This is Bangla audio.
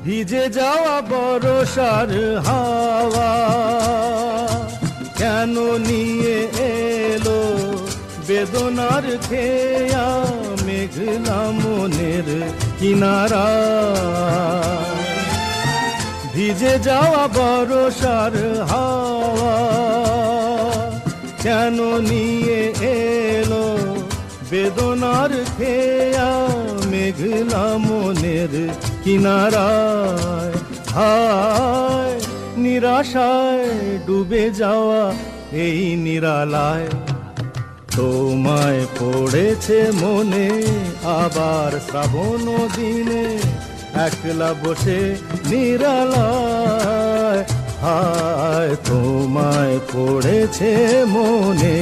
ভিজে যাওয়া বরষার হাওয়া কেন নিয়ে এলো বেদনার খেয়া মেঘলা মনের কিনারা। ভিজে যাওয়া বরষার হাওয়া কেন নিয়ে এলো বেদনার খেয়া মেঘলা মনের কিনারায়। হায় নিরাশায় ডুবে যাওয়া এই নিরালায়, তোমায় পড়েছে মনে আবার শ্রাবণ দিনে একলা বসে নিরালায়। হায় তোমায় পড়েছে মনে।